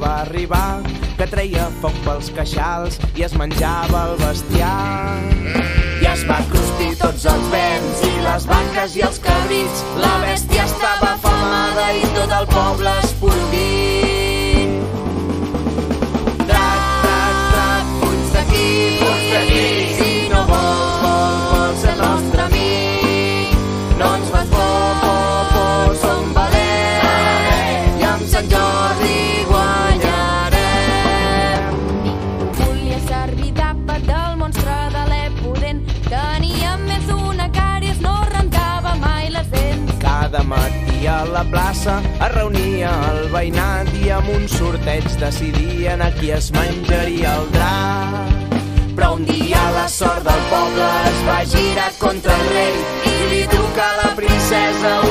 Va arribar, que treia foc pels queixals i es menjava el bestiar. I es va cruspir tots els vents i les vaques i els cabrits. La bèstia estava afamada i tot el poble esporuguit. Drac, drac, drac, fuig d'aquí, si no vols ser el nostre amic. No ens fas por, som valents i amb Sant Jordi cada matí a la plaça es reunia el veïnat i amb un sorteig decidien a qui es menjaria el drac. Però un dia la sort del poble es va girar contra el rei i li truca a la princesa